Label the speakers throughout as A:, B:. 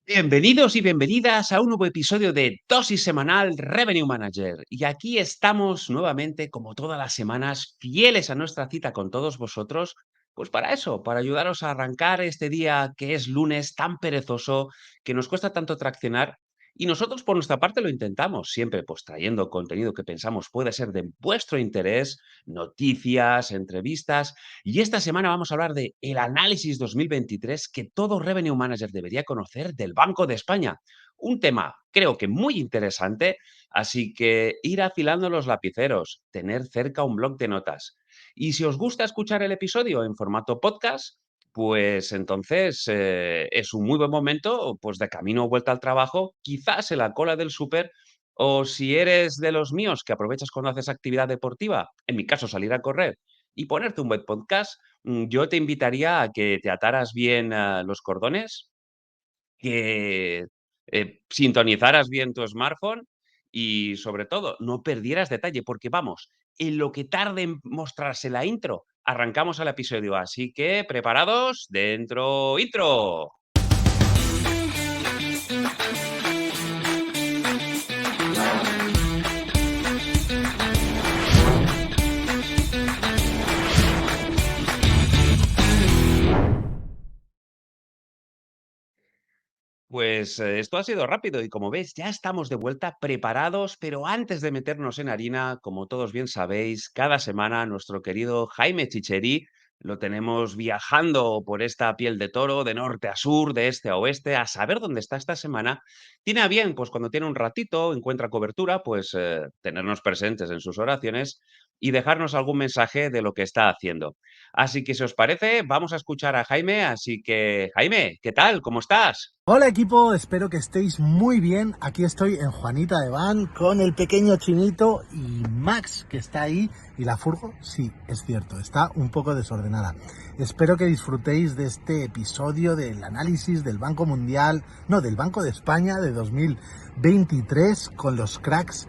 A: Bienvenidos y bienvenidas a un nuevo episodio de Dosis Semanal Revenue Manager. Y aquí estamos nuevamente, como todas las semanas, fieles a nuestra cita con todos vosotros, pues para eso, para ayudaros a arrancar este día que es lunes tan perezoso, que nos cuesta tanto traccionar. Y nosotros por nuestra parte lo intentamos, siempre pues trayendo contenido que pensamos puede ser de vuestro interés, noticias, entrevistas. Y esta semana vamos a hablar de el análisis 2023 que todo Revenue Manager debería conocer del Banco de España. Un tema, creo que muy interesante, así que ir afilando los lapiceros, tener cerca un bloc de notas. Y si os gusta escuchar el episodio en formato podcast, pues entonces es un muy buen momento, pues de camino o vuelta al trabajo, quizás en la cola del súper, o si eres de los míos que aprovechas cuando haces actividad deportiva, en mi caso salir a correr, y ponerte un buen podcast, yo te invitaría a que te ataras bien los cordones, que sintonizaras bien tu smartphone y, sobre todo, no perdieras detalle, porque vamos, en lo que tarde en mostrarse la intro, arrancamos el episodio. Así que, preparados, dentro intro. Pues esto ha sido rápido y como ves ya estamos de vuelta preparados, pero antes de meternos en harina, como todos bien sabéis, cada semana nuestro querido Jaime Chicheri lo tenemos viajando por esta piel de toro, de norte a sur, de este a oeste, a saber dónde está esta semana. Tiene a bien, pues cuando tiene un ratito, encuentra cobertura, pues tenernos presentes en sus oraciones y dejarnos algún mensaje de lo que está haciendo. Así que si os parece, vamos a escuchar a Jaime. Así que, Jaime, ¿qué tal? ¿Cómo estás?
B: Hola equipo, espero que estéis muy bien. Aquí estoy en Juanita de Van con el pequeño Chinito y Max, que está ahí. Y la furgo, sí, es cierto, está un poco desordenada. Espero que disfrutéis de este episodio del análisis del Banco Mundial, no, del Banco de España de 2023 con los cracks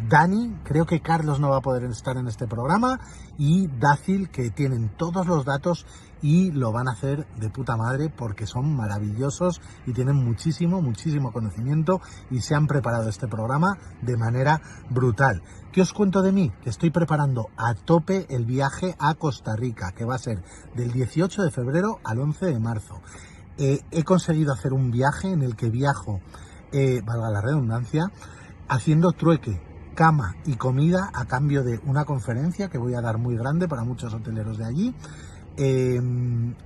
B: Dani, creo que Carlos no va a poder estar en este programa, y Dácil, que tienen todos los datos y lo van a hacer de puta madre porque son maravillosos y tienen muchísimo conocimiento y se han preparado este programa de manera brutal. ¿Qué os cuento de mí? Que estoy preparando a tope el viaje a Costa Rica, que va a ser del 18 de febrero al 11 de marzo. He conseguido hacer un viaje en el que viajo, valga la redundancia, haciendo trueque, cama y comida a cambio de una conferencia que voy a dar muy grande para muchos hoteleros de allí,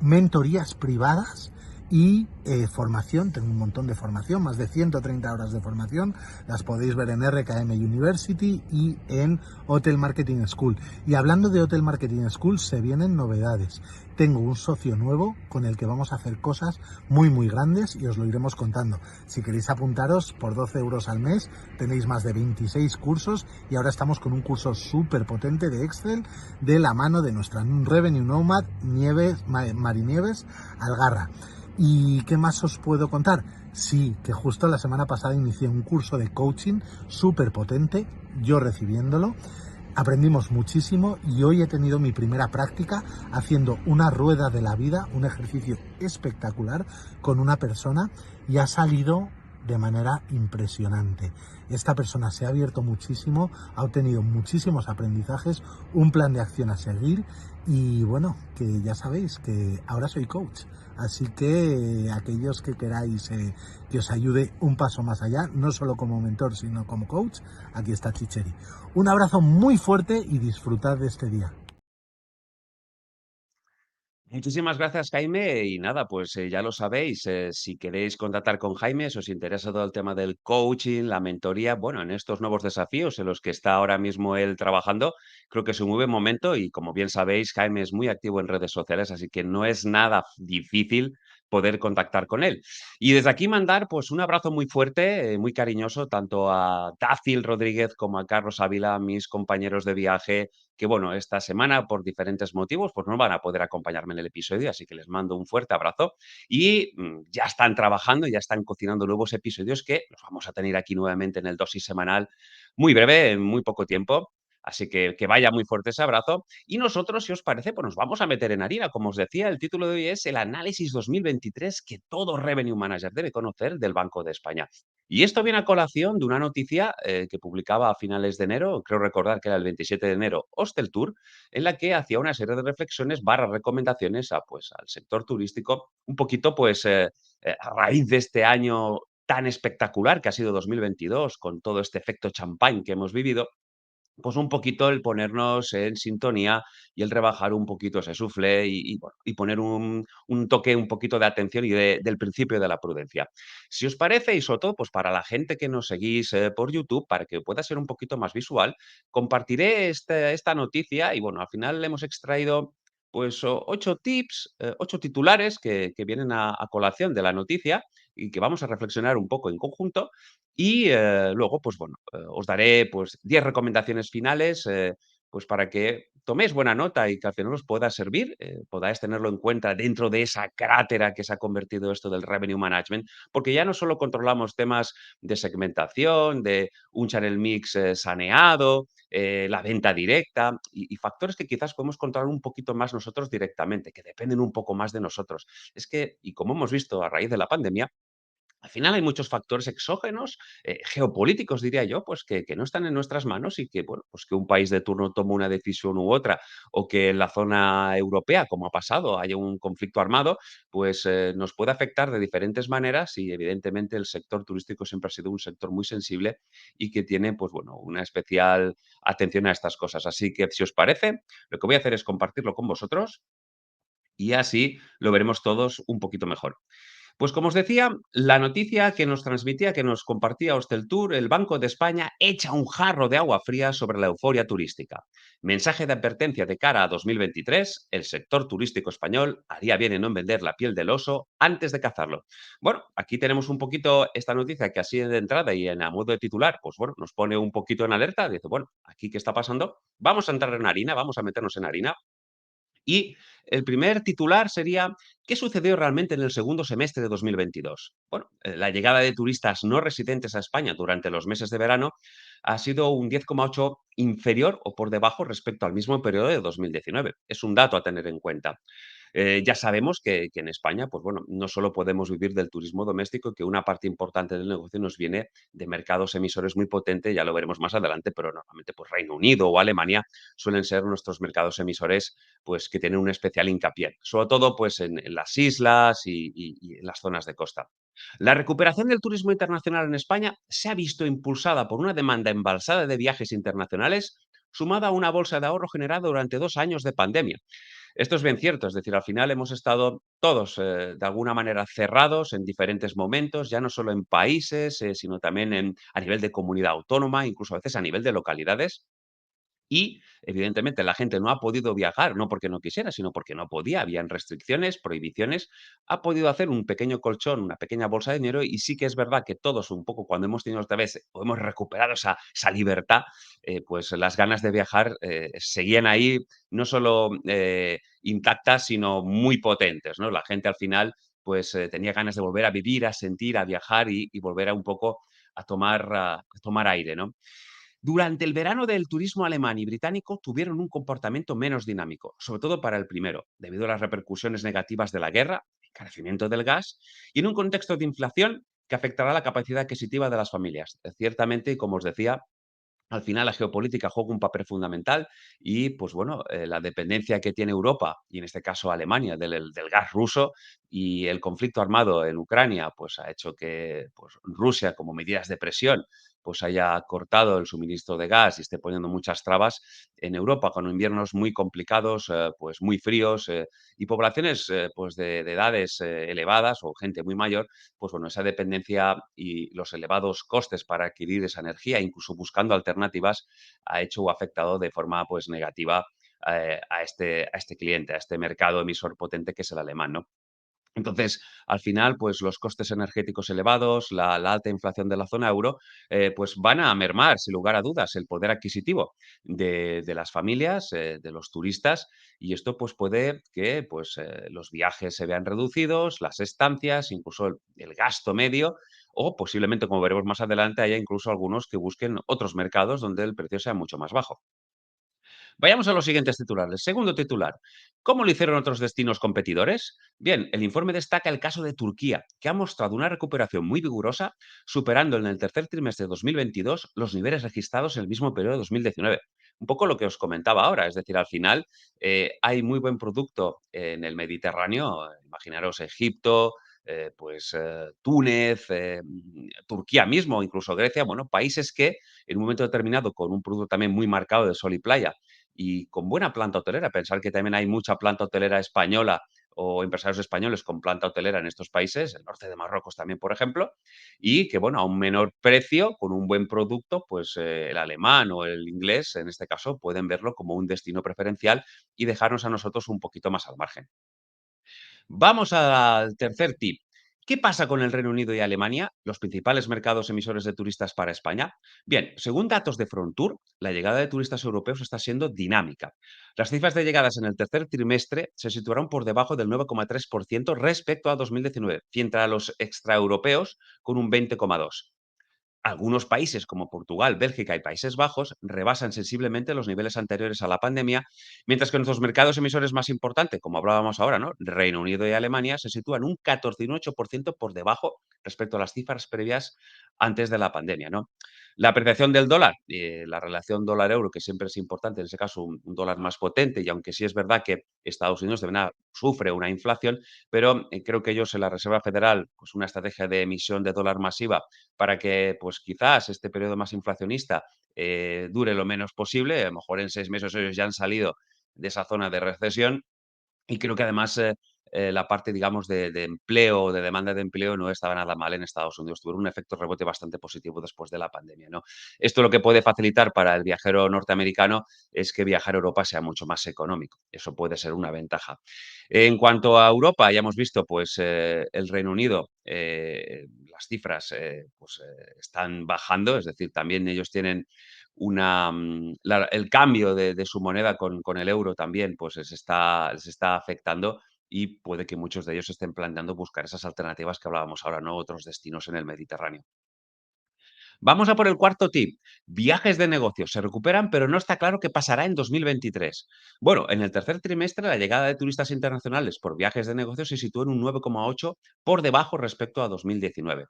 B: mentorías privadas y formación. Tengo un montón de formación, más de 130 horas de formación, las podéis ver en RKM University y en Hotel Marketing School. Y hablando de Hotel Marketing School, se vienen novedades. Tengo un socio nuevo con el que vamos a hacer cosas muy grandes y os lo iremos contando. Si queréis apuntaros, por 12 euros al mes tenéis más de 26 cursos y ahora estamos con un curso súper potente de Excel de la mano de nuestra Revenue Nomad Marinieves Algarra. ¿Y qué más os puedo contar? Sí, que justo la semana pasada inicié un curso de coaching súper potente, yo recibiéndolo. Aprendimos muchísimo y hoy he tenido mi primera práctica haciendo una rueda de la vida, un ejercicio espectacular con una persona, y ha salido de manera impresionante. Esta persona se ha abierto muchísimo, ha obtenido muchísimos aprendizajes, un plan de acción a seguir y bueno, que ya sabéis que ahora soy coach. Así que aquellos que queráis que os ayude un paso más allá, no solo como mentor, sino como coach, aquí está Chicheri. Un abrazo muy fuerte y disfrutad de este día.
A: Muchísimas gracias, Jaime. Y nada, pues ya lo sabéis, si queréis contactar con Jaime, si os interesa todo el tema del coaching, la mentoría, bueno, en estos nuevos desafíos en los que está ahora mismo él trabajando, creo que es un muy buen momento y como bien sabéis, Jaime es muy activo en redes sociales, así que no es nada difícil poder contactar con él. Y desde aquí mandar pues un abrazo muy fuerte, muy cariñoso, tanto a Dácil Rodríguez como a Carlos Ávila, mis compañeros de viaje, que bueno, esta semana por diferentes motivos pues no van a poder acompañarme en el episodio, así que les mando un fuerte abrazo y ya están trabajando, ya están cocinando nuevos episodios que los vamos a tener aquí nuevamente en el dosis semanal muy breve, en muy poco tiempo. Así que vaya muy fuerte ese abrazo. Y nosotros, si os parece, pues nos vamos a meter en harina. Como os decía, el título de hoy es el análisis 2023 que todo Revenue Manager debe conocer del Banco de España. Y esto viene a colación de una noticia que publicaba a finales de enero, creo recordar que era el 27 de enero, Hosteltour, en la que hacía una serie de reflexiones barra recomendaciones al sector turístico, un poquito a raíz de este año tan espectacular que ha sido 2022, con todo este efecto champán que hemos vivido, pues un poquito el ponernos en sintonía y el rebajar un poquito ese suflé bueno, y poner un toque un poquito de atención y del principio de la prudencia. Si os parece, y sobre todo pues para la gente que nos seguís por YouTube, para que pueda ser un poquito más visual, compartiré esta noticia y bueno, al final le hemos extraído pues 8 tips, 8 titulares que vienen a colación de la noticia y que vamos a reflexionar un poco en conjunto y luego, pues bueno, os daré pues 10 recomendaciones finales, pues para que toméis buena nota y que al final os pueda servir, podáis tenerlo en cuenta dentro de esa crátera que se ha convertido esto del revenue management, porque ya no solo controlamos temas de segmentación, de un channel mix saneado, la venta directa y factores que quizás podemos controlar un poquito más nosotros directamente, que dependen un poco más de nosotros. Es que, y como hemos visto a raíz de la pandemia, al final hay muchos factores exógenos, geopolíticos, diría yo, pues que no están en nuestras manos y que, bueno, pues que un país de turno tome una decisión u otra, o que en la zona europea, como ha pasado, haya un conflicto armado, pues nos puede afectar de diferentes maneras y evidentemente el sector turístico siempre ha sido un sector muy sensible y que tiene, pues bueno, una especial atención a estas cosas. Así que, si os parece, lo que voy a hacer es compartirlo con vosotros y así lo veremos todos un poquito mejor. Pues como os decía, la noticia que nos transmitía, que nos compartía Hosteltour, el Banco de España echa un jarro de agua fría sobre la euforia turística. Mensaje de advertencia de cara a 2023, el sector turístico español haría bien en no vender la piel del oso antes de cazarlo. Bueno, aquí tenemos un poquito esta noticia que así de entrada y en a modo de titular, pues bueno, nos pone un poquito en alerta, dice, bueno, aquí qué está pasando, vamos a entrar en harina, vamos a meternos en harina y el primer titular sería, ¿qué sucedió realmente en el segundo semestre de 2022? Bueno, la llegada de turistas no residentes a España durante los meses de verano ha sido un 10,8 inferior o por debajo respecto al mismo periodo de 2019. Es un dato a tener en cuenta. Ya sabemos que en España, pues bueno, no solo podemos vivir del turismo doméstico, que una parte importante del negocio nos viene de mercados emisores muy potentes, ya lo veremos más adelante, pero normalmente pues Reino Unido o Alemania suelen ser nuestros mercados emisores pues que tienen un especial hincapié, sobre todo pues en las islas y en las zonas de costa. La recuperación del turismo internacional en España se ha visto impulsada por una demanda embalsada de viajes internacionales sumada a una bolsa de ahorro generada durante 2 años de pandemia. Esto es bien cierto, es decir, al final hemos estado todos de alguna manera cerrados en diferentes momentos, ya no solo en países, sino también a nivel de comunidad autónoma, incluso a veces a nivel de localidades. Y, evidentemente, la gente no ha podido viajar, no porque no quisiera, sino porque no podía, habían restricciones, prohibiciones. Ha podido hacer un pequeño colchón, una pequeña bolsa de dinero, y sí que es verdad que todos un poco cuando hemos tenido otra vez o hemos recuperado esa libertad, pues las ganas de viajar seguían ahí, no solo intactas, sino muy potentes, ¿no? La gente al final, pues tenía ganas de volver a vivir, a sentir, a viajar y volver a un poco a tomar aire, ¿no? Durante el verano del turismo alemán y británico tuvieron un comportamiento menos dinámico, sobre todo para el primero, debido a las repercusiones negativas de la guerra, encarecimiento del gas y en un contexto de inflación que afectará la capacidad adquisitiva de las familias. Ciertamente, y como os decía, al final la geopolítica juega un papel fundamental y, pues bueno, la dependencia que tiene Europa, y en este caso Alemania, del gas ruso y el conflicto armado en Ucrania, pues ha hecho que pues, Rusia, como medidas de presión, pues haya cortado el suministro de gas y esté poniendo muchas trabas en Europa, con inviernos muy complicados, pues muy fríos y poblaciones pues de edades elevadas o gente muy mayor, pues bueno, esa dependencia y los elevados costes para adquirir esa energía, incluso buscando alternativas, ha hecho o afectado de forma pues negativa a este cliente, a este mercado emisor potente que es el alemán, ¿no? Entonces, al final, pues los costes energéticos elevados, la alta inflación de la zona euro, pues van a mermar, sin lugar a dudas, el poder adquisitivo de las familias, de los turistas, y esto pues puede que pues, los viajes se vean reducidos, las estancias, incluso el gasto medio, o posiblemente, como veremos más adelante, haya incluso algunos que busquen otros mercados donde el precio sea mucho más bajo. Vayamos a los siguientes titulares. Segundo titular. ¿Cómo lo hicieron otros destinos competidores? Bien, el informe destaca el caso de Turquía, que ha mostrado una recuperación muy vigorosa, superando en el tercer trimestre de 2022 los niveles registrados en el mismo periodo de 2019. Un poco lo que os comentaba ahora, es decir, al final hay muy buen producto en el Mediterráneo. Imaginaros Egipto, Túnez, Turquía mismo, incluso Grecia, bueno, países que en un momento determinado, con un producto también muy marcado de sol y playa, y con buena planta hotelera. Pensar que también hay mucha planta hotelera española o empresarios españoles con planta hotelera en estos países, el norte de Marruecos también, por ejemplo, y que, bueno, a un menor precio, con un buen producto, pues el alemán o el inglés, en este caso, pueden verlo como un destino preferencial y dejarnos a nosotros un poquito más al margen. Vamos al tercer tip. ¿Qué pasa con el Reino Unido y Alemania, los principales mercados emisores de turistas para España? Bien, según datos de Frontour, la llegada de turistas europeos está siendo dinámica. Las cifras de llegadas en el tercer trimestre se situaron por debajo del 9,3% respecto a 2019, frente a los extraeuropeos con un 20,2%. Algunos países como Portugal, Bélgica y Países Bajos rebasan sensiblemente los niveles anteriores a la pandemia, mientras que nuestros mercados emisores más importantes, como hablábamos ahora, ¿no? Reino Unido y Alemania, se sitúan un 14 y un 8% por debajo respecto a las cifras previas antes de la pandemia, ¿no? La apreciación del dólar, la relación dólar-euro, que siempre es importante, en ese caso un dólar más potente, y aunque sí es verdad que Estados Unidos sufre una inflación, pero creo que ellos en la Reserva Federal, pues una estrategia de emisión de dólar masiva para que, pues quizás este periodo más inflacionista dure lo menos posible. A lo mejor en 6 meses ellos ya han salido de esa zona de recesión y creo que además, la parte, digamos, de empleo, de demanda de empleo, no estaba nada mal en Estados Unidos. Tuvieron un efecto rebote bastante positivo después de la pandemia, ¿no? Esto lo que puede facilitar para el viajero norteamericano es que viajar a Europa sea mucho más económico. Eso puede ser una ventaja. En cuanto a Europa, ya hemos visto, pues, el Reino Unido, las cifras, están bajando, es decir, también ellos tienen el cambio de su moneda con el euro también, pues les está afectando y puede que muchos de ellos estén planteando buscar esas alternativas que hablábamos ahora, ¿no? Otros destinos en el Mediterráneo. Vamos a por el cuarto tip. Viajes de negocios se recuperan, pero no está claro qué pasará en 2023. Bueno, en el tercer trimestre la llegada de turistas internacionales por viajes de negocios se situó en un 9,8 por debajo respecto a 2019.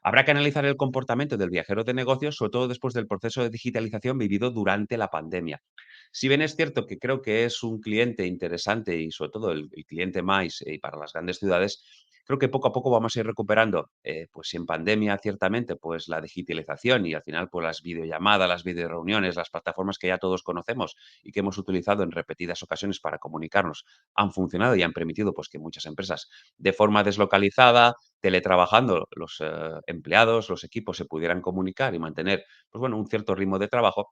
A: Habrá que analizar el comportamiento del viajero de negocios, sobre todo después del proceso de digitalización vivido durante la pandemia. Si bien es cierto que creo que es un cliente interesante y sobre todo el cliente más para las grandes ciudades, creo que poco a poco vamos a ir recuperando, pues si en pandemia ciertamente, pues la digitalización y al final pues las videollamadas, las videoreuniones, las plataformas que ya todos conocemos y que hemos utilizado en repetidas ocasiones para comunicarnos han funcionado y han permitido pues que muchas empresas de forma deslocalizada, teletrabajando, los empleados, los equipos se pudieran comunicar y mantener pues bueno, un cierto ritmo de trabajo.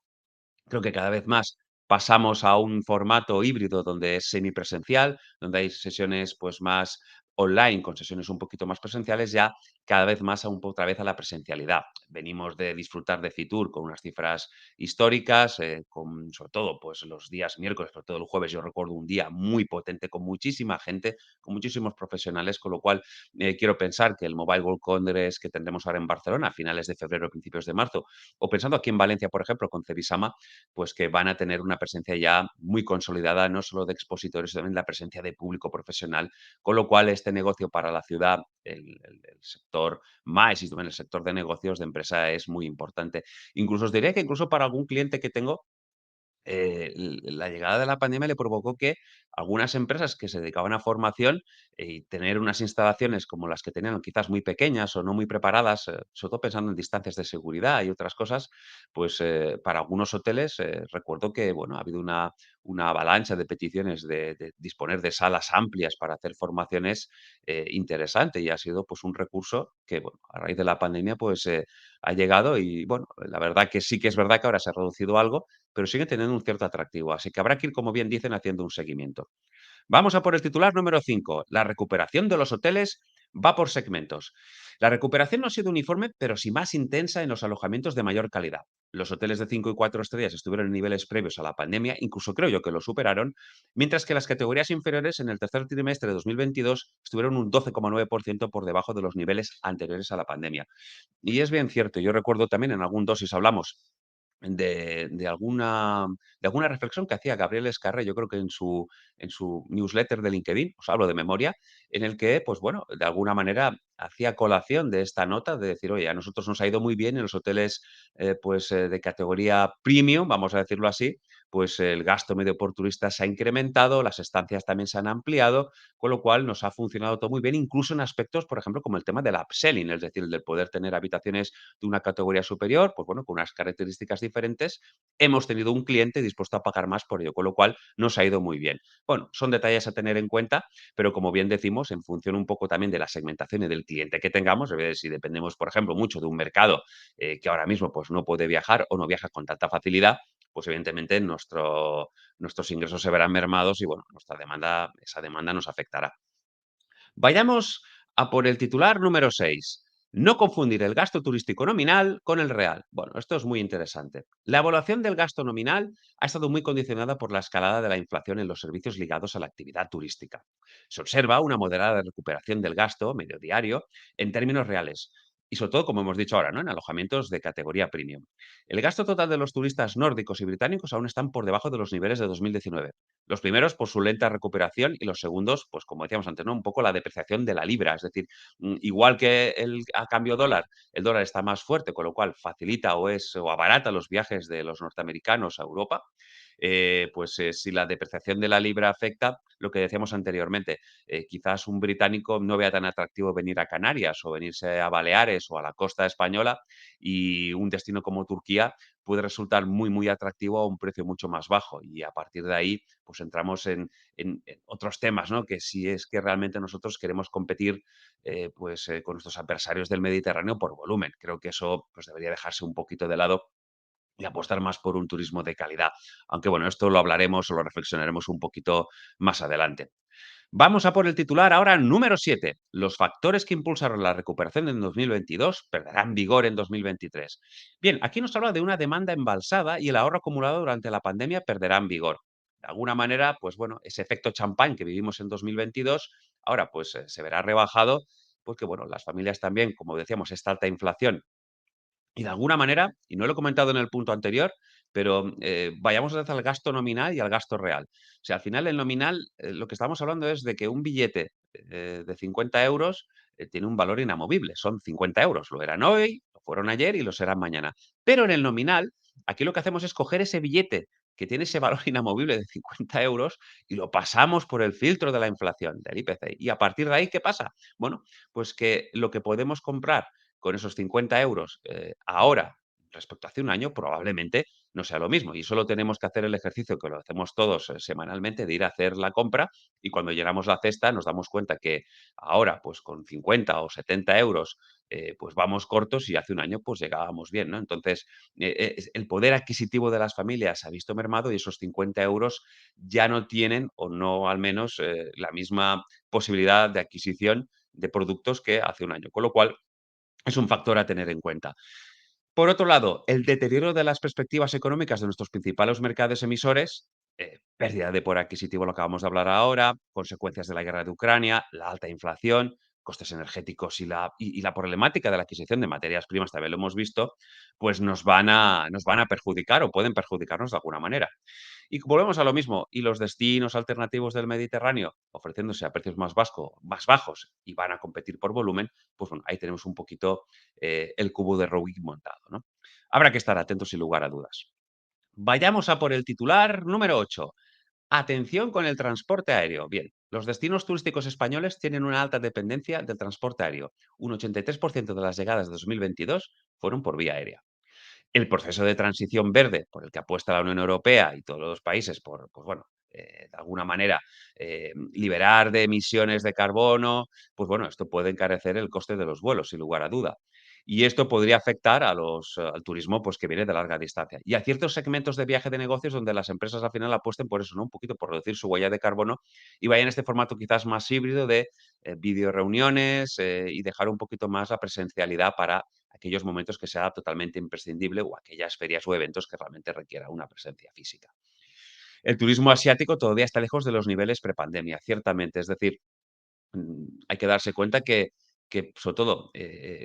A: Creo que cada vez más pasamos a un formato híbrido donde es semipresencial, donde hay sesiones, pues, más online, con sesiones un poquito más presenciales, ya cada vez más otra vez a la presencialidad. Venimos de disfrutar de Fitur con unas cifras históricas, con sobre todo, pues, los días miércoles, sobre todo el jueves, yo recuerdo un día muy potente con muchísima gente, con muchísimos profesionales, con lo cual, quiero pensar que el Mobile World Congress que tendremos ahora en Barcelona a finales de febrero, principios de marzo, o pensando aquí en Valencia, por ejemplo, con Cebisama, pues que van a tener una presencia ya muy consolidada, no solo de expositores, sino también la presencia de público profesional, con lo cual este negocio para la ciudad, el sector más y también el sector de negocios de empresa es muy importante. Incluso os diría que incluso para algún cliente que tengo, la llegada de la pandemia le provocó que algunas empresas que se dedicaban a formación y tener unas instalaciones como las que tenían, quizás muy pequeñas o no muy preparadas, sobre todo pensando en distancias de seguridad y otras cosas, pues para algunos hoteles recuerdo que bueno, ha habido una avalancha de peticiones de disponer de salas amplias para hacer formaciones interesante y ha sido pues un recurso que bueno, a raíz de la pandemia pues ha llegado y bueno, la verdad que sí que es verdad que ahora se ha reducido algo, pero sigue teniendo un cierto atractivo, así que habrá que ir, como bien dicen, haciendo un seguimiento. Vamos a por el titular número 5. La recuperación de los hoteles va por segmentos. La recuperación no ha sido uniforme, pero sí más intensa en los alojamientos de mayor calidad. Los hoteles de 5 y 4 estrellas estuvieron en niveles previos a la pandemia, incluso creo yo que lo superaron, mientras que las categorías inferiores en el tercer trimestre de 2022 estuvieron un 12,9% por debajo de los niveles anteriores a la pandemia. Y es bien cierto, yo recuerdo también en algún dosis hablamos de alguna reflexión que hacía Gabriel Escarre, yo creo que en su newsletter de LinkedIn, os hablo de memoria, en el que, pues bueno, de alguna manera hacía colación de esta nota de decir: "Oye, a nosotros nos ha ido muy bien en los hoteles, de categoría premium", vamos a decirlo así, pues el gasto medio por turista se ha incrementado, las estancias también se han ampliado, con lo cual nos ha funcionado todo muy bien, incluso en aspectos, por ejemplo, como el tema del upselling, es decir, del poder tener habitaciones de una categoría superior, pues bueno, con unas características diferentes, hemos tenido un cliente dispuesto a pagar más por ello, con lo cual nos ha ido muy bien. Bueno, son detalles a tener en cuenta, pero como bien decimos, en función un poco también de la segmentación y del cliente que tengamos, si dependemos, por ejemplo, mucho de un mercado que ahora mismo pues, no puede viajar o no viaja con tanta facilidad, pues evidentemente nuestros ingresos se verán mermados y bueno, esa demanda nos afectará. Vayamos a por el titular número 6. No confundir el gasto turístico nominal con el real. Bueno, esto es muy interesante. La evaluación del gasto nominal ha estado muy condicionada por la escalada de la inflación en los servicios ligados a la actividad turística. Se observa una moderada recuperación del gasto medio diario en términos reales y sobre todo, como hemos dicho ahora, ¿no? En alojamientos de categoría premium. El gasto total de los turistas nórdicos y británicos aún están por debajo de los niveles de 2019. Los primeros por su lenta recuperación y los segundos, pues como decíamos antes, ¿no? Un poco la depreciación de la libra. Es decir, igual que a cambio dólar, el dólar está más fuerte, con lo cual facilita o abarata los viajes de los norteamericanos a Europa. Si la depreciación de la libra afecta, lo que decíamos anteriormente, quizás un británico no vea tan atractivo venir a Canarias o venirse a Baleares o a la costa española y un destino como Turquía puede resultar muy, muy atractivo a un precio mucho más bajo. Y a partir de ahí, pues entramos en otros temas, ¿no? Que si es que realmente nosotros queremos competir con nuestros adversarios del Mediterráneo por volumen. Creo que eso pues, debería dejarse un poquito de lado y apostar más por un turismo de calidad. Aunque bueno, esto lo hablaremos o lo reflexionaremos un poquito más adelante. Vamos a por el titular ahora número 7. Los factores que impulsaron la recuperación en 2022 perderán vigor en 2023. Bien, aquí nos habla de una demanda embalsada y el ahorro acumulado durante la pandemia perderán vigor. De alguna manera, pues bueno, ese efecto champán que vivimos en 2022 ahora pues se verá rebajado porque bueno, las familias también, como decíamos, esta alta inflación y de alguna manera, y no lo he comentado en el punto anterior, pero vayamos otra vez al gasto nominal y al gasto real. O sea, al final el nominal, lo que estamos hablando es de que un billete de 50 euros tiene un valor inamovible. Son 50 euros. Lo eran hoy, lo fueron ayer y lo serán mañana. Pero en el nominal, aquí lo que hacemos es coger ese billete que tiene ese valor inamovible de 50 euros y lo pasamos por el filtro de la inflación, del IPC. Y a partir de ahí, ¿qué pasa? Bueno, pues que lo que podemos comprar con esos 50 euros ahora respecto a hace un año, probablemente no sea lo mismo. Y solo tenemos que hacer el ejercicio que lo hacemos todos semanalmente de ir a hacer la compra y cuando llenamos la cesta nos damos cuenta que ahora, pues con 50 o 70 euros, pues vamos cortos y hace un año pues llegábamos bien, ¿no? Entonces, el poder adquisitivo de las familias se ha visto mermado y esos 50 euros ya no tienen, o no al menos, la misma posibilidad de adquisición de productos que hace un año. Con lo cual, es un factor a tener en cuenta. Por otro lado, el deterioro de las perspectivas económicas de nuestros principales mercados emisores, pérdida de poder adquisitivo, lo acabamos de hablar ahora, consecuencias de la guerra de Ucrania, la alta inflación, costes energéticos y la problemática de la adquisición de materias primas, también lo hemos visto, pues nos van a perjudicar o pueden perjudicarnos de alguna manera. Y volvemos a lo mismo, y los destinos alternativos del Mediterráneo ofreciéndose a precios más bajos y van a competir por volumen, pues bueno, ahí tenemos un poquito el cubo de Rubik montado, ¿no? Habrá que estar atentos sin lugar a dudas. Vayamos a por el titular número 8. Atención con el transporte aéreo. Bien, los destinos turísticos españoles tienen una alta dependencia del transporte aéreo. Un 83% de las llegadas de 2022 fueron por vía aérea. El proceso de transición verde por el que apuesta la Unión Europea y todos los países por, pues bueno, de alguna manera, liberar de emisiones de carbono, pues bueno, esto puede encarecer el coste de los vuelos, sin lugar a duda. Y esto podría afectar al turismo pues, que viene de larga distancia. Y a ciertos segmentos de viaje de negocios donde las empresas al final apuesten por eso, ¿no? Un poquito por reducir su huella de carbono y vayan en este formato quizás más híbrido de videoreuniones y dejar un poquito más la presencialidad para aquellos momentos que sea totalmente imprescindible o aquellas ferias o eventos que realmente requiera una presencia física. El turismo asiático todavía está lejos de los niveles prepandemia, ciertamente. Es decir, hay que darse cuenta que sobre todo,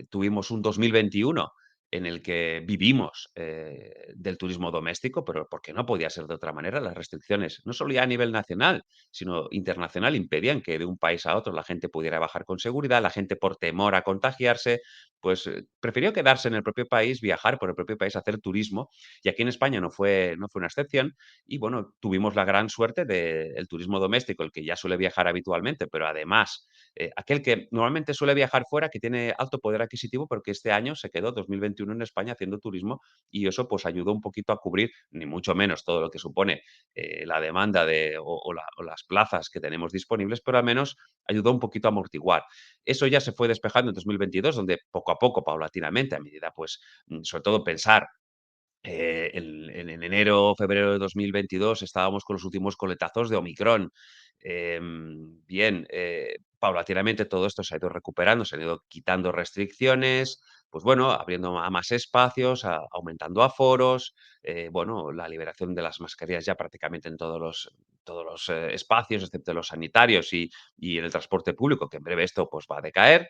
A: tuvimos un 2021 en el que vivimos del turismo doméstico, pero porque no podía ser de otra manera. Las restricciones, no solo ya a nivel nacional, sino internacional, impedían que de un país a otro la gente pudiera bajar con seguridad, la gente por temor a contagiarse, pues prefirió quedarse en el propio país, viajar por el propio país, hacer turismo. Y aquí en España no fue una excepción. Y bueno, tuvimos la gran suerte del turismo doméstico, el que ya suele viajar habitualmente, pero además aquel que normalmente suele viajar fuera, que tiene alto poder adquisitivo, pero que este año se quedó 2021 en España haciendo turismo y eso pues ayudó un poquito a cubrir, ni mucho menos todo lo que supone la demanda o las plazas que tenemos disponibles, pero al menos ayudó un poquito a amortiguar. Eso ya se fue despejando en 2022, donde poco a poco, paulatinamente, a medida, pues, sobre todo pensar en enero, febrero de 2022 estábamos con los últimos coletazos de Omicron. Bien, paulatinamente todo esto se ha ido recuperando, se han ido quitando restricciones, pues bueno, abriendo a más espacios, aumentando aforos, bueno, la liberación de las mascarillas ya prácticamente en todos los espacios, excepto los sanitarios y en el transporte público, que en breve esto pues va a decaer.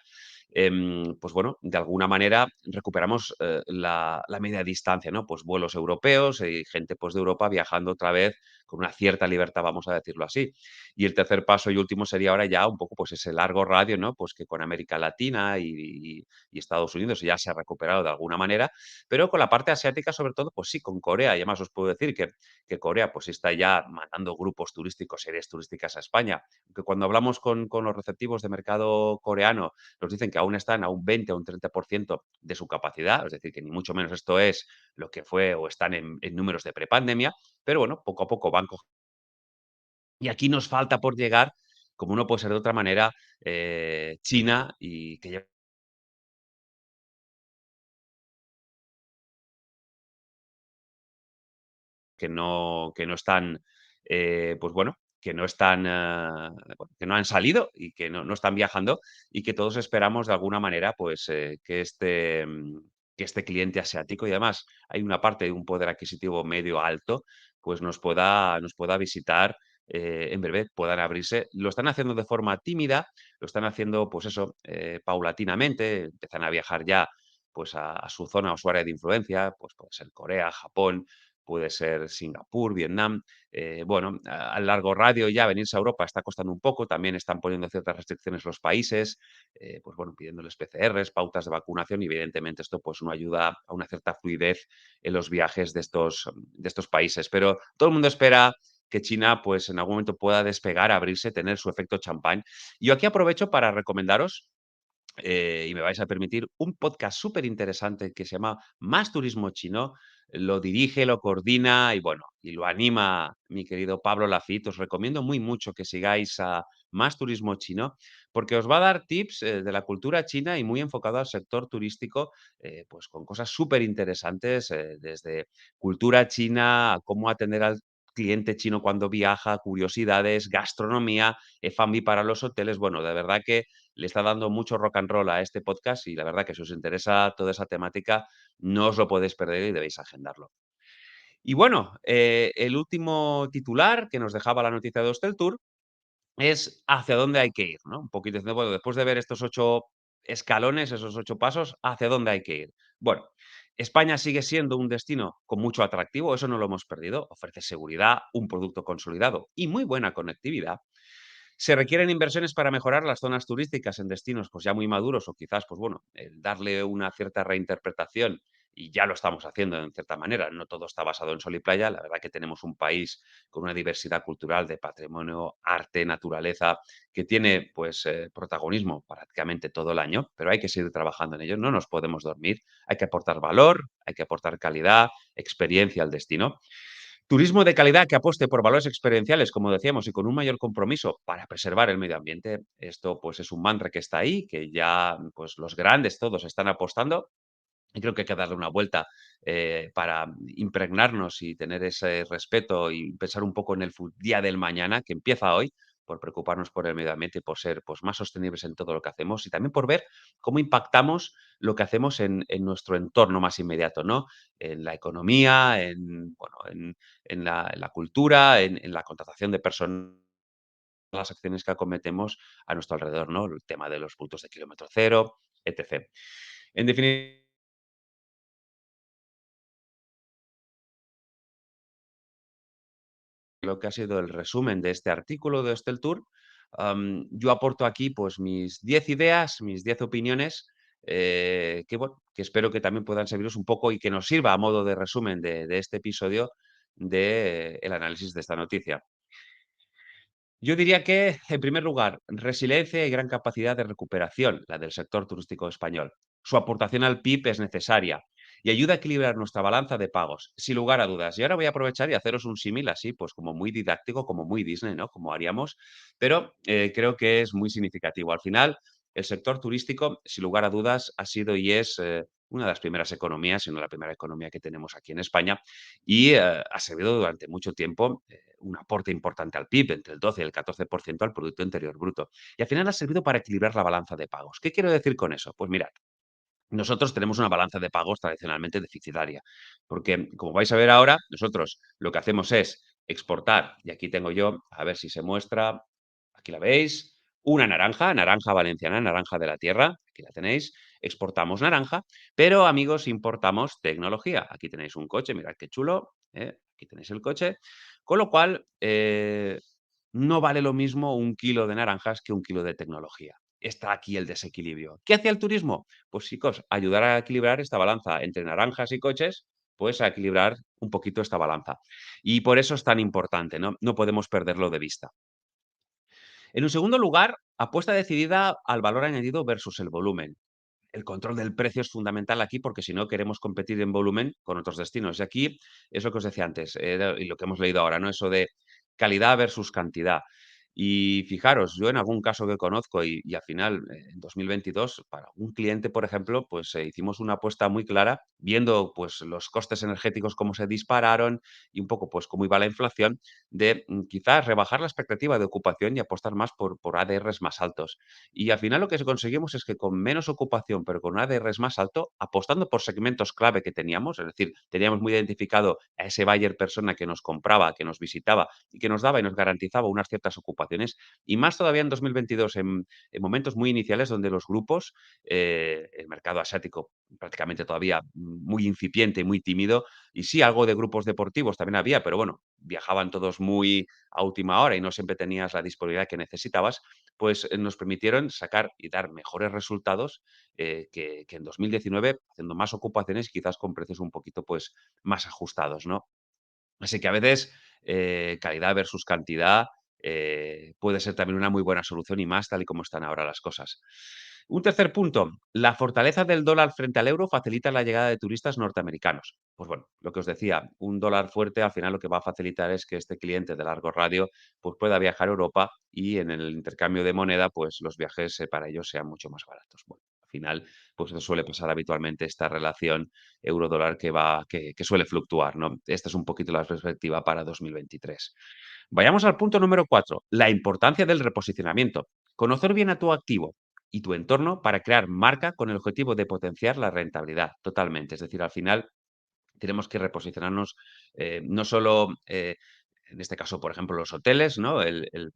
A: Pues bueno, de alguna manera recuperamos la media distancia, ¿no? Pues vuelos europeos y gente pues, de Europa viajando otra vez con una cierta libertad, vamos a decirlo así. Y el tercer paso y último sería ahora ya un poco pues ese largo radio, ¿no? Pues que con América Latina y Estados Unidos ya se ha recuperado de alguna manera, pero con la parte asiática sobre todo, pues sí, con Corea. Y además os puedo decir que Corea pues está ya mandando grupos turísticos, series turísticas a España. Que cuando hablamos con los receptivos de mercado coreano, nos dicen que aún están a un 20 o un 30% de su capacidad, es decir, que ni mucho menos esto es lo que fue o están en números de prepandemia, pero bueno, poco a poco van y aquí nos falta por llegar, como no puede ser de otra manera, China y que lleva que no están, pues bueno, que no están, bueno, que no han salido y que no están viajando y que todos esperamos de alguna manera, pues, que este cliente asiático y además hay una parte de un poder adquisitivo medio alto, pues nos pueda visitar, en breve, puedan abrirse. Lo están haciendo de forma tímida, lo están haciendo, pues eso, paulatinamente, empiezan a viajar ya, pues a su zona o su área de influencia, pues puede ser Corea, Japón, puede ser Singapur, Vietnam. Bueno, a largo radio ya venirse a Europa está costando un poco, también están poniendo ciertas restricciones los países, pues bueno, pidiéndoles PCRs, pautas de vacunación y evidentemente esto pues no ayuda a una cierta fluidez en los viajes de estos países. Pero todo el mundo espera que China pues en algún momento pueda despegar, abrirse, tener su efecto champán. Y yo aquí aprovecho para recomendaros y me vais a permitir, un podcast súper interesante que se llama Más Turismo Chino. Lo dirige, lo coordina y bueno, y lo anima mi querido Pablo Lafitte. Os recomiendo muy mucho que sigáis a Más Turismo Chino, porque os va a dar tips de la cultura china y muy enfocado al sector turístico, pues con cosas súper interesantes, desde cultura china, a cómo atender al cliente chino cuando viaja, curiosidades, gastronomía, F&B para los hoteles. Bueno, de verdad que le está dando mucho rock and roll a este podcast y la verdad que si os interesa toda esa temática, no os lo podéis perder y debéis agendarlo. Y bueno, el último titular que nos dejaba la noticia de Hostel Tour es hacia dónde hay que ir, ¿no? Un poquito diciendo, bueno, después de ver estos 8 escalones, esos 8 pasos, ¿hacia dónde hay que ir? Bueno, España sigue siendo un destino con mucho atractivo, eso no lo hemos perdido, ofrece seguridad, un producto consolidado y muy buena conectividad. Se requieren inversiones para mejorar las zonas turísticas en destinos, pues, ya muy maduros o quizás, pues, bueno, el darle una cierta reinterpretación, y ya lo estamos haciendo en cierta manera. No todo está basado en sol y playa. La verdad que tenemos un país con una diversidad cultural de patrimonio, arte, naturaleza, que tiene, pues, protagonismo prácticamente todo el año, pero hay que seguir trabajando en ello. No nos podemos dormir. Hay que aportar valor, hay que aportar calidad, experiencia al destino. Turismo de calidad que apueste por valores experienciales, como decíamos, y con un mayor compromiso para preservar el medio ambiente. Esto, pues, es un mantra que está ahí, que ya, pues, los grandes todos están apostando y creo que hay que darle una vuelta, para impregnarnos y tener ese respeto y pensar un poco en el día del mañana, que empieza hoy, por preocuparnos por el medio ambiente y por ser, pues, más sostenibles en todo lo que hacemos, y también por ver cómo impactamos lo que hacemos en nuestro entorno más inmediato, ¿no? En la economía, bueno, en la cultura, en la contratación de personas, las acciones que acometemos a nuestro alrededor, ¿no? El tema de los puntos de kilómetro cero, etc. En definitiva lo que ha sido el resumen de este artículo de Hosteltour. Yo aporto aquí pues mis 10 ideas, mis 10 opiniones, que, bueno, que espero que también puedan serviros un poco y que nos sirva a modo de resumen de este episodio del análisis de esta noticia. Yo diría que, en primer lugar, resiliencia y gran capacidad de recuperación, la del sector turístico español. Su aportación al PIB es necesaria y ayuda a equilibrar nuestra balanza de pagos, sin lugar a dudas. Y ahora voy a aprovechar y haceros un símil así, pues como muy didáctico, como muy Disney, ¿no? Como haríamos, pero creo que es muy significativo. Al final, el sector turístico, sin lugar a dudas, ha sido y es una de las primeras economías, si no la primera economía que tenemos aquí en España, y ha servido durante mucho tiempo un aporte importante al PIB, entre el 12 y el 14% al Producto Interior Bruto. Y al final ha servido para equilibrar la balanza de pagos. ¿Qué quiero decir con eso? Pues mirad, nosotros tenemos una balanza de pagos tradicionalmente deficitaria, porque como vais a ver ahora, nosotros lo que hacemos es exportar, y aquí tengo yo, a ver si se muestra, aquí la veis, una naranja, naranja valenciana, naranja de la tierra, aquí la tenéis, exportamos naranja, pero amigos, importamos tecnología. Aquí tenéis un coche, mirad qué chulo, aquí tenéis el coche, con lo cual no vale lo mismo un kilo de naranjas que un kilo de tecnología. Está aquí el desequilibrio. ¿Qué hacía el turismo? Pues chicos, ayudar a equilibrar esta balanza entre naranjas y coches, pues a equilibrar un poquito esta balanza. Y por eso es tan importante, ¿no? No podemos perderlo de vista. En un segundo lugar, apuesta decidida al valor añadido versus el volumen. El control del precio es fundamental aquí porque si no queremos competir en volumen con otros destinos. Y aquí es lo que os decía antes y lo que hemos leído ahora, ¿no? Eso de calidad versus cantidad. Y fijaros, yo en algún caso que conozco y al final, en 2022, para un cliente, por ejemplo, pues hicimos una apuesta muy clara, viendo pues los costes energéticos cómo se dispararon y un poco pues cómo iba la inflación, de quizás rebajar la expectativa de ocupación y apostar más por ADRs más altos. Y al final lo que conseguimos es que con menos ocupación, pero con un ADRs más alto, apostando por segmentos clave que teníamos, es decir, teníamos muy identificado a ese buyer persona que nos compraba, que nos visitaba y que nos daba y nos garantizaba unas ciertas ocupaciones, y más todavía en 2022, en momentos muy iniciales donde los grupos, el mercado asiático prácticamente todavía muy incipiente y muy tímido, y sí, algo de grupos deportivos también había, pero bueno, viajaban todos muy a última hora y no siempre tenías la disponibilidad que necesitabas, pues nos permitieron sacar y dar mejores resultados que en 2019, haciendo más ocupaciones y quizás con precios un poquito pues más ajustados, ¿no? Así que a veces calidad versus cantidad puede ser también una muy buena solución y más tal y como están ahora las cosas. Un tercer punto, la fortaleza del dólar frente al euro facilita la llegada de turistas norteamericanos. Pues bueno, lo que os decía, un dólar fuerte al final lo que va a facilitar es que este cliente de largo radio pues pueda viajar a Europa y en el intercambio de moneda pues los viajes para ellos sean mucho más baratos. Bueno, al final pues eso suele pasar habitualmente esta relación euro-dólar que suele fluctuar, ¿no? Esta es un poquito la perspectiva para 2023. Vayamos al punto número 4, la importancia del reposicionamiento. Conocer bien a tu activo y tu entorno para crear marca con el objetivo de potenciar la rentabilidad, totalmente. Es decir, al final tenemos que reposicionarnos no solo en este caso, por ejemplo, los hoteles, ¿no? El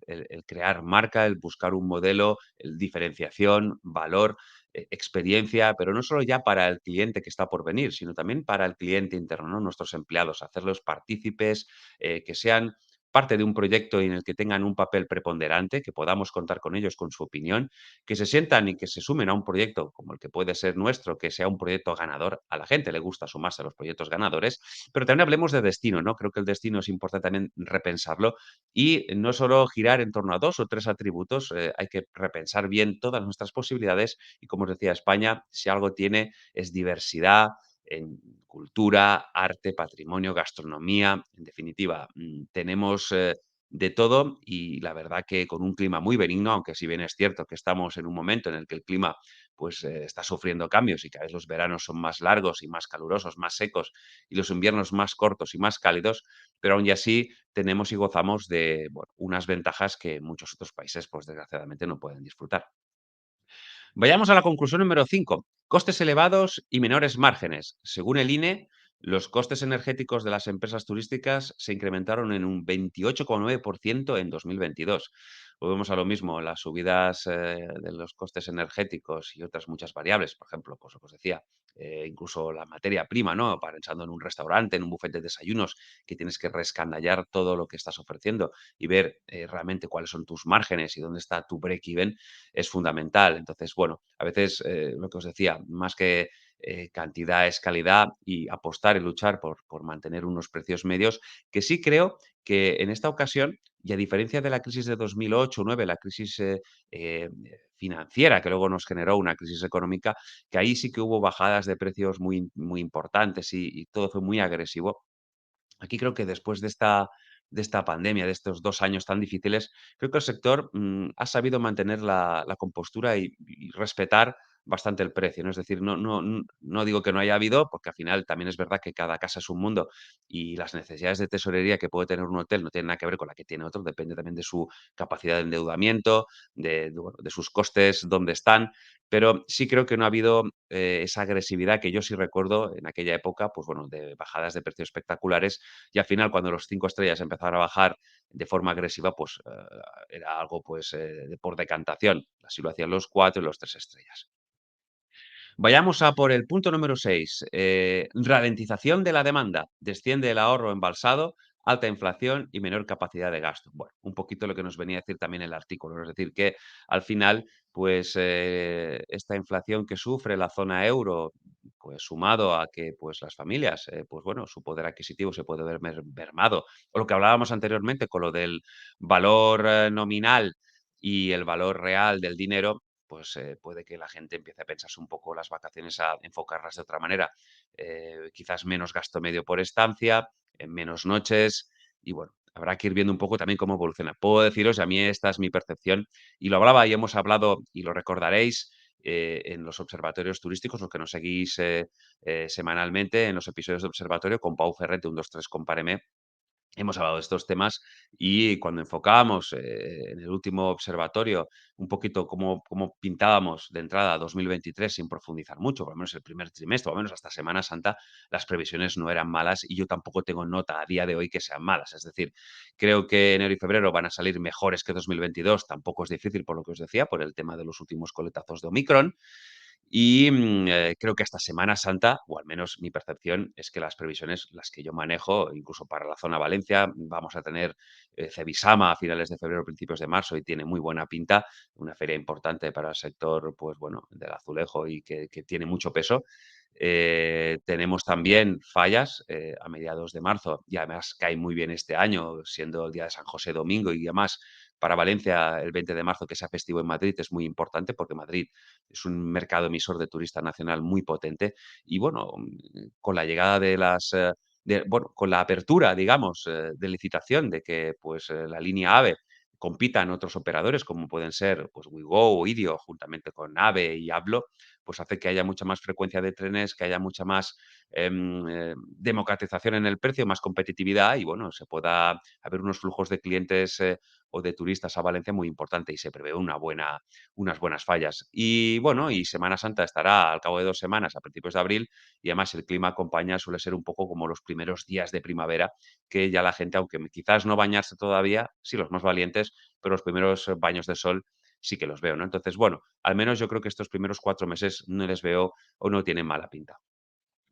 A: crear marca, el buscar un modelo, el diferenciación, valor, experiencia, pero no solo ya para el cliente que está por venir, sino también para el cliente interno, ¿no? Nuestros empleados, hacerlos partícipes, que sean parte de un proyecto en el que tengan un papel preponderante, que podamos contar con ellos, con su opinión, que se sientan y que se sumen a un proyecto como el que puede ser nuestro, que sea un proyecto ganador. A la gente le gusta sumarse a los proyectos ganadores, pero también hablemos de destino, ¿no? Creo que el destino es importante también repensarlo y no solo girar en torno a 2 o 3 atributos, hay que repensar bien todas nuestras posibilidades y, como os decía, España, si algo tiene, es diversidad en cultura, arte, patrimonio, gastronomía, en definitiva, tenemos de todo y la verdad que con un clima muy benigno, aunque si bien es cierto que estamos en un momento en el que el clima pues está sufriendo cambios y cada vez los veranos son más largos y más calurosos, más secos y los inviernos más cortos y más cálidos, pero aún y así tenemos y gozamos de bueno, unas ventajas que muchos otros países pues desgraciadamente no pueden disfrutar. Vayamos a la conclusión número 5. Costes elevados y menores márgenes. Según el INE, Los costes energéticos de las empresas turísticas se incrementaron en un 28,9% en 2022. Volvemos a lo mismo, las subidas de los costes energéticos y otras muchas variables, por ejemplo, pues lo que os decía, incluso la materia prima, ¿no? Pensando en un restaurante, en un buffet de desayunos, que tienes que rescandallar todo lo que estás ofreciendo y ver realmente cuáles son tus márgenes y dónde está tu break-even, es fundamental. Entonces, bueno, a veces lo que os decía, más que cantidad es calidad y apostar y luchar por mantener unos precios medios, que sí creo que en esta ocasión, y a diferencia de la crisis de 2008-2009, la crisis financiera que luego nos generó una crisis económica, que ahí sí que hubo bajadas de precios muy importantes y todo fue muy agresivo. Aquí creo que después de esta pandemia, de estos 2 años tan difíciles, creo que el sector, ha sabido mantener la compostura y respetar bastante el precio, ¿no? Es decir, no digo que no haya habido, porque al final también es verdad que cada casa es un mundo y las necesidades de tesorería que puede tener un hotel no tienen nada que ver con la que tiene otro, depende también de su capacidad de endeudamiento, bueno, de sus costes, dónde están, pero sí creo que no ha habido, esa agresividad que yo sí recuerdo en aquella época, pues bueno, de bajadas de precios espectaculares y al final, cuando los 5 estrellas empezaron a bajar de forma agresiva, pues, era algo, pues, por decantación. Así lo hacían los 4 y los 3 estrellas. Vayamos a por el punto número 6. Ralentización de la demanda. Desciende el ahorro embalsado, alta inflación y menor capacidad de gasto. Bueno, un poquito lo que nos venía a decir también el artículo, ¿no? Es decir, que al final, pues esta inflación que sufre la zona euro, pues sumado a que pues las familias, pues bueno, su poder adquisitivo se puede ver mermado. O lo que hablábamos anteriormente con lo del valor nominal y el valor real del dinero, pues puede que la gente empiece a pensarse un poco las vacaciones, a enfocarlas de otra manera. Quizás menos gasto medio por estancia, menos noches y bueno, habrá que ir viendo un poco también cómo evoluciona. Puedo deciros, y a mí esta es mi percepción, y lo hablaba y hemos hablado, y lo recordaréis, en los observatorios turísticos, los que nos seguís semanalmente en los episodios de observatorio con Pau Ferret de 1, 2, 3, compáreme. Hemos hablado de estos temas y cuando enfocábamos, en el último observatorio un poquito cómo pintábamos de entrada a 2023 sin profundizar mucho, por lo menos el primer trimestre, o al menos hasta Semana Santa, las previsiones no eran malas y yo tampoco tengo nota a día de hoy que sean malas. Es decir, creo que enero y febrero van a salir mejores que 2022, tampoco es difícil por lo que os decía, por el tema de los últimos coletazos de Omicron, y, creo que hasta Semana Santa, o al menos mi percepción, es que las previsiones, las que yo manejo, incluso para la zona Valencia, vamos a tener, Cebisama a finales de febrero, principios de marzo, y tiene muy buena pinta, una feria importante para el sector, pues bueno, del azulejo y que tiene mucho peso. Tenemos también Fallas, a mediados de marzo, y además cae muy bien este año, siendo el día de San José domingo, y además para Valencia el 20 de marzo, que sea festivo en Madrid, es muy importante, porque Madrid es un mercado emisor de turista nacional muy potente y bueno, con la llegada de bueno, con la apertura, digamos, de licitación de que pues la línea AVE compita en otros operadores como pueden ser pues WeGo o Idio juntamente con AVE y Ablo, pues hace que haya mucha más frecuencia de trenes, que haya mucha más democratización en el precio, más competitividad y bueno, se pueda haber unos flujos de clientes o de turistas a Valencia muy importante y se prevé unas buenas Fallas. Y bueno, y Semana Santa estará al cabo de 2 semanas, a principios de abril, y además el clima acompaña, suele ser un poco como los primeros días de primavera, que ya la gente, aunque quizás no bañarse todavía, sí los más valientes, pero los primeros baños de sol sí que los veo, ¿no? Entonces, bueno, al menos yo creo que estos primeros 4 meses no les veo o no tienen mala pinta.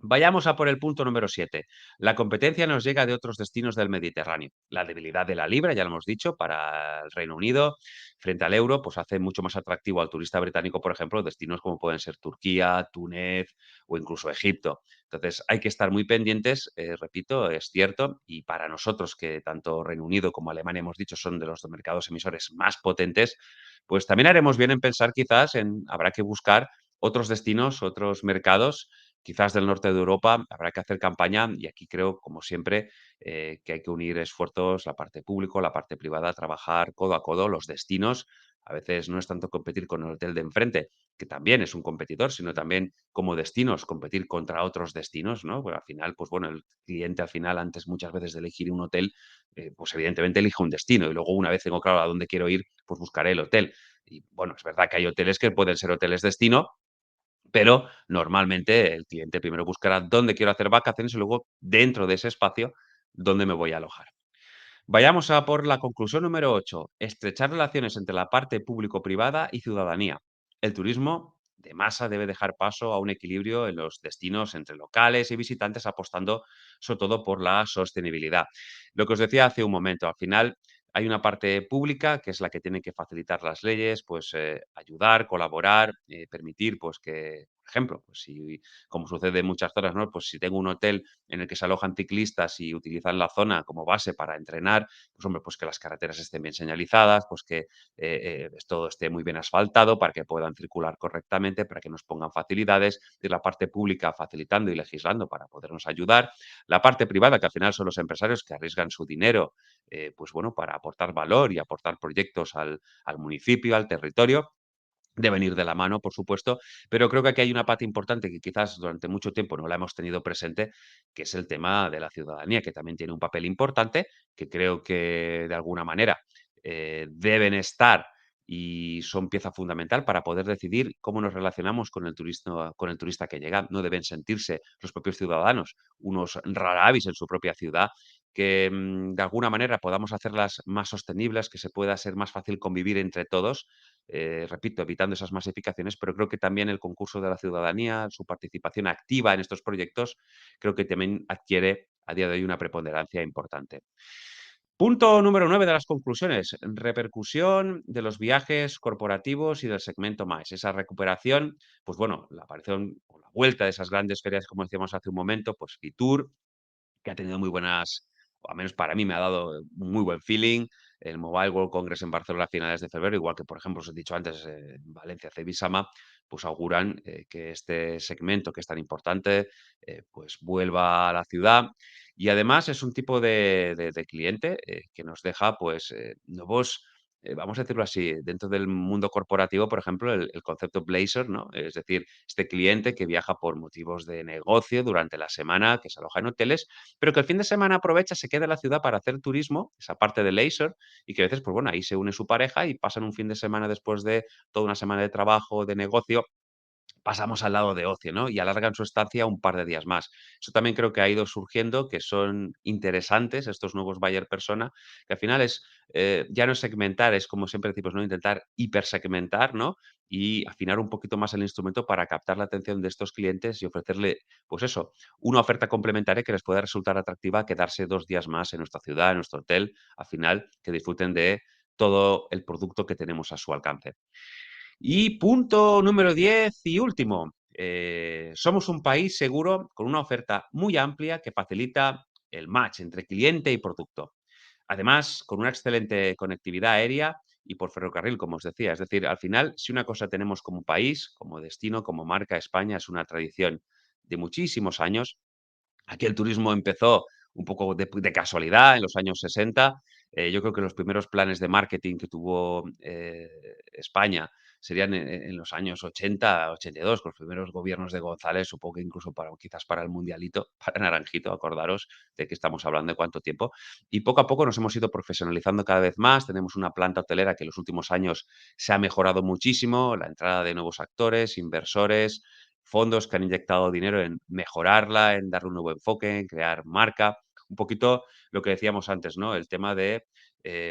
A: Vayamos a por el punto número 7. La competencia nos llega de otros destinos del Mediterráneo. La debilidad de la libra, ya lo hemos dicho, para el Reino Unido frente al euro, pues hace mucho más atractivo al turista británico, por ejemplo, destinos como pueden ser Turquía, Túnez o incluso Egipto. Entonces, hay que estar muy pendientes, repito, es cierto, y para nosotros que tanto Reino Unido como Alemania hemos dicho son de los mercados emisores más potentes, pues también haremos bien en pensar quizás habrá que buscar otros destinos, otros mercados quizás del norte de Europa, habrá que hacer campaña y aquí creo, como siempre, que hay que unir esfuerzos, la parte público, la parte privada, trabajar codo a codo, los destinos. A veces no es tanto competir con el hotel de enfrente, que también es un competidor, sino también como destinos, competir contra otros destinos, ¿no? Pues al final, pues bueno, el cliente al final, antes muchas veces de elegir un hotel, pues evidentemente elige un destino y luego una vez tengo claro a dónde quiero ir, pues buscaré el hotel. Y bueno, es verdad que hay hoteles que pueden ser hoteles destino, Pero normalmente el cliente primero buscará dónde quiero hacer vacaciones y luego dentro de ese espacio dónde me voy a alojar. Vayamos a por la conclusión número 8: estrechar relaciones entre la parte público-privada y ciudadanía. El turismo de masa debe dejar paso a un equilibrio en los destinos entre locales y visitantes, apostando sobre todo por la sostenibilidad. Lo que os decía hace un momento, al final hay una parte pública que es la que tiene que facilitar las leyes, pues ayudar, colaborar, permitir pues que, por ejemplo, pues si, como sucede en muchas zonas, ¿no? Pues si tengo un hotel en el que se alojan ciclistas y utilizan la zona como base para entrenar, pues hombre, pues que las carreteras estén bien señalizadas, pues que todo esté muy bien asfaltado para que puedan circular correctamente, para que nos pongan facilidades, y la parte pública facilitando y legislando para podernos ayudar, la parte privada, que al final son los empresarios que arriesgan su dinero, pues bueno, para aportar valor y aportar proyectos al municipio, al territorio, deben ir de la mano, por supuesto, pero creo que aquí hay una pata importante que quizás durante mucho tiempo no la hemos tenido presente, que es el tema de la ciudadanía, que también tiene un papel importante, que creo que de alguna manera deben estar y son pieza fundamental para poder decidir cómo nos relacionamos con el turista que llega. No deben sentirse los propios ciudadanos unos rara avis en su propia ciudad, que de alguna manera podamos hacerlas más sostenibles, que se pueda ser más fácil convivir entre todos, repito, evitando esas masificaciones, pero creo que también el concurso de la ciudadanía, su participación activa en estos proyectos, creo que también adquiere a día de hoy una preponderancia importante. Punto número 9 de las conclusiones, repercusión de los viajes corporativos y del segmento más. Esa recuperación, pues bueno, la aparición o la vuelta de esas grandes ferias, como decíamos hace un momento, pues Fitur, que ha tenido muy buenas, o al menos para mí me ha dado un muy buen feeling. El Mobile World Congress en Barcelona a finales de febrero, igual que, por ejemplo, os he dicho antes, en Valencia, Cebisama, pues auguran que este segmento que es tan importante, pues vuelva a la ciudad. Y además es un tipo de cliente que nos deja pues nuevos, vamos a decirlo así, dentro del mundo corporativo, por ejemplo, el concepto Blazer, ¿no? Es decir, este cliente que viaja por motivos de negocio durante la semana, que se aloja en hoteles, pero que el fin de semana aprovecha, se queda en la ciudad para hacer turismo, esa parte de leisure, y que a veces, pues bueno, ahí se une su pareja y pasan un fin de semana después de toda una semana de trabajo, de negocio, pasamos al lado de ocio, ¿no? Y alargan su estancia un par de días más. Eso también creo que ha ido surgiendo, que son interesantes estos nuevos buyer persona, que al final es, ya no es segmentar, es como siempre decimos, ¿no? Intentar hipersegmentar, ¿no? Y afinar un poquito más el instrumento para captar la atención de estos clientes y ofrecerle, pues eso, una oferta complementaria que les pueda resultar atractiva, quedarse 2 días más en nuestra ciudad, en nuestro hotel, al final, que disfruten de todo el producto que tenemos a su alcance. Y punto número 10 y último, somos un país seguro con una oferta muy amplia que facilita el match entre cliente y producto. Además, con una excelente conectividad aérea y por ferrocarril, como os decía. Es decir, al final, si una cosa tenemos como país, como destino, como marca España, es una tradición de muchísimos años. Aquí el turismo empezó un poco de casualidad en los años 60. Yo creo que los primeros planes de marketing que tuvo España serían en los años 80, 82, con los primeros gobiernos de González, supongo que incluso para, quizás para el Mundialito, para Naranjito, acordaros de que estamos hablando de cuánto tiempo. Y poco a poco nos hemos ido profesionalizando cada vez más. Tenemos una planta hotelera que en los últimos años se ha mejorado muchísimo, la entrada de nuevos actores, inversores, fondos que han inyectado dinero en mejorarla, en darle un nuevo enfoque, en crear marca. Un poquito lo que decíamos antes, ¿no? El tema de,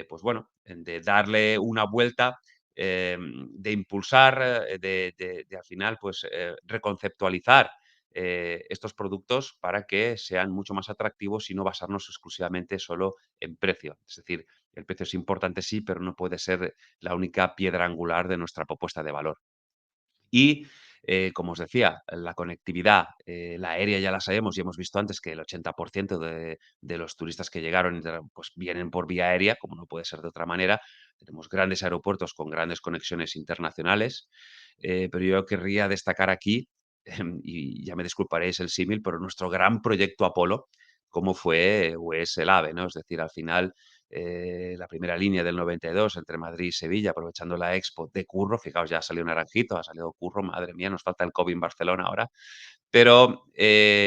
A: pues bueno, de darle una vuelta, de impulsar, de al final, pues reconceptualizar estos productos para que sean mucho más atractivos y no basarnos exclusivamente solo en precio. Es decir, el precio es importante, sí, pero no puede ser la única piedra angular de nuestra propuesta de valor. Y, como os decía, la conectividad, la aérea ya la sabemos y hemos visto antes que el 80% de los turistas que llegaron, pues vienen por vía aérea, como no puede ser de otra manera. Tenemos grandes aeropuertos con grandes conexiones internacionales, pero yo querría destacar aquí, y ya me disculparéis el símil, pero nuestro gran proyecto Apolo, como fue o es el AVE, ¿no? Es decir, al final, la primera línea del 92 entre Madrid y Sevilla, aprovechando la Expo de Curro. Fijaos, ya salió Naranjito, ha salido Curro, madre mía, nos falta el COVID en Barcelona ahora. Pero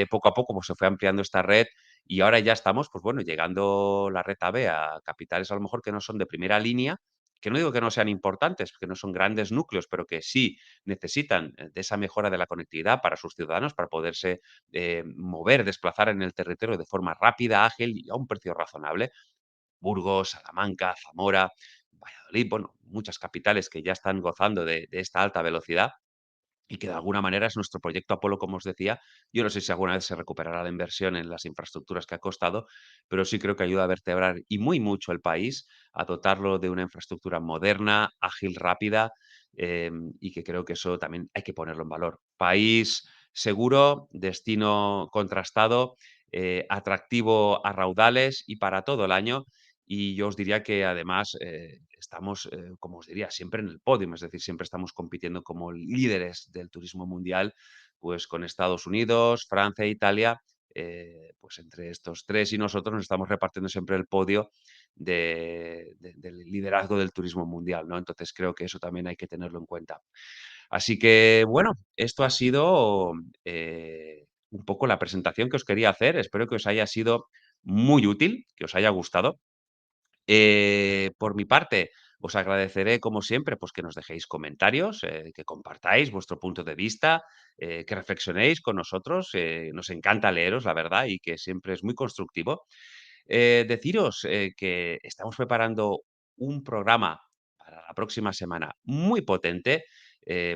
A: poco a poco pues, se fue ampliando esta red y ahora ya estamos, pues bueno, llegando la red AVE a capitales a lo mejor que no son de primera línea, que no digo que no sean importantes, que no son grandes núcleos, pero que sí necesitan de esa mejora de la conectividad para sus ciudadanos, para poderse mover, desplazar en el territorio de forma rápida, ágil y a un precio razonable. Burgos, Salamanca, Zamora, Valladolid, bueno, muchas capitales que ya están gozando de esta alta velocidad y que de alguna manera es nuestro proyecto Apolo, como os decía. Yo no sé si alguna vez se recuperará la inversión en las infraestructuras que ha costado, pero sí creo que ayuda a vertebrar y muy mucho el país, a dotarlo de una infraestructura moderna, ágil, rápida, y que creo que eso también hay que ponerlo en valor. País seguro, destino contrastado, atractivo a raudales y para todo el año. Y yo os diría que además estamos, como os diría, siempre en el podio, es decir, siempre estamos compitiendo como líderes del turismo mundial, pues con Estados Unidos, Francia e Italia, pues entre estos tres y nosotros nos estamos repartiendo siempre el podio del liderazgo del turismo mundial, ¿no? Entonces creo que eso también hay que tenerlo en cuenta. Así que, bueno, esto ha sido un poco la presentación que os quería hacer. Espero que os haya sido muy útil, que os haya gustado. Por mi parte, os agradeceré, como siempre, pues que nos dejéis comentarios, que compartáis vuestro punto de vista, que reflexionéis con nosotros. Nos encanta leeros, la verdad, y que siempre es muy constructivo. Deciros que estamos preparando un programa para la próxima semana muy potente.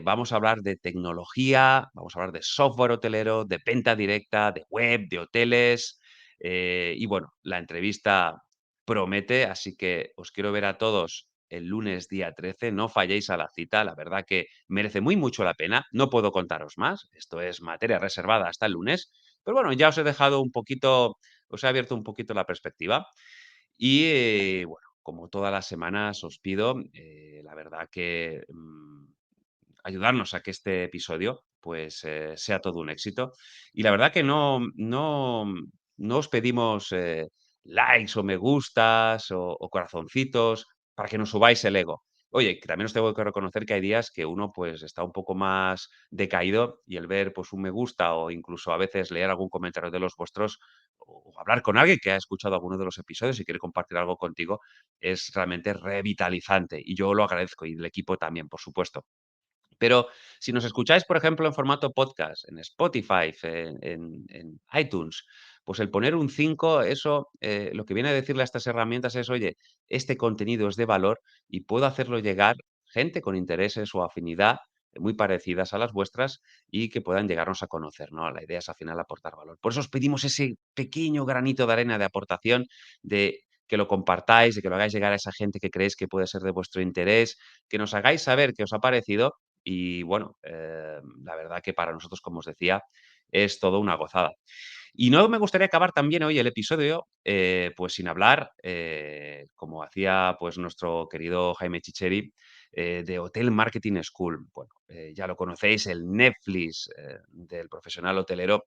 A: Vamos a hablar de tecnología, vamos a hablar de software hotelero, de venta directa, de web, de hoteles. Y bueno, la entrevista promete, así que os quiero ver a todos el lunes día 13. No falléis a la cita, la verdad que merece muy mucho la pena. No puedo contaros más, esto es materia reservada hasta el lunes, pero bueno, ya os he dejado un poquito, os he abierto un poquito la perspectiva y bueno, como todas las semanas os pido, la verdad que ayudarnos a que este episodio pues sea todo un éxito. Y la verdad que no os pedimos likes o me gustas o corazoncitos para que nos subáis el ego. Oye, que también os tengo que reconocer que hay días que uno pues está un poco más decaído y el ver pues un me gusta o incluso a veces leer algún comentario de los vuestros o hablar con alguien que ha escuchado alguno de los episodios y quiere compartir algo contigo es realmente revitalizante y yo lo agradezco y el equipo también, por supuesto. Pero si nos escucháis, por ejemplo, en formato podcast, en Spotify, en iTunes, pues el poner un 5, eso lo que viene a decirle a estas herramientas es, oye, este contenido es de valor y puedo hacerlo llegar gente con intereses o afinidad muy parecidas a las vuestras y que puedan llegarnos a conocer, ¿no? La idea es al final aportar valor. Por eso os pedimos ese pequeño granito de arena de aportación, de que lo compartáis, de que lo hagáis llegar a esa gente que creéis que puede ser de vuestro interés, que nos hagáis saber qué os ha parecido y bueno, la verdad que para nosotros, como os decía, es todo una gozada. Y no me gustaría acabar también hoy el episodio, pues sin hablar, como hacía pues nuestro querido Jaime Chicheri, de Hotel Marketing School. Bueno, ya lo conocéis, el Netflix del profesional hotelero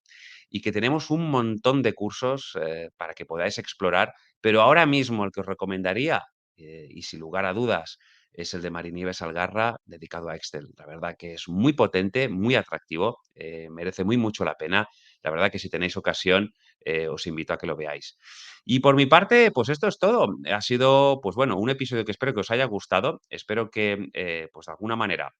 A: y que tenemos un montón de cursos para que podáis explorar, pero ahora mismo el que os recomendaría, y sin lugar a dudas, es el de Marinieves Algarra, dedicado a Excel. La verdad que es muy potente, muy atractivo, merece muy mucho la pena. La verdad que si tenéis ocasión, os invito a que lo veáis. Y por mi parte, pues esto es todo. Ha sido, pues bueno, un episodio que espero que os haya gustado. Espero que, pues de alguna manera,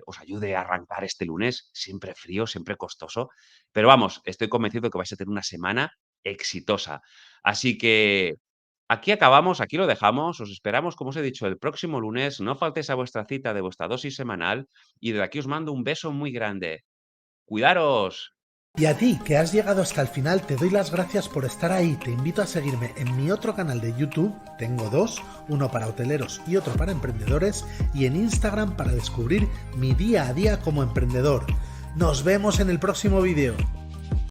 A: os ayude a arrancar este lunes, siempre frío, siempre costoso. Pero vamos, estoy convencido que vais a tener una semana exitosa. Así que aquí acabamos, aquí lo dejamos. Os esperamos, como os he dicho, el próximo lunes. No faltéis a vuestra cita de vuestra dosis semanal. Y de aquí os mando un beso muy grande. ¡Cuidaros!
B: Y a ti, que has llegado hasta el final, te doy las gracias por estar ahí. Te invito a seguirme en mi otro canal de YouTube, tengo dos, uno para hoteleros y otro para emprendedores, y en Instagram para descubrir mi día a día como emprendedor. Nos vemos en el próximo vídeo.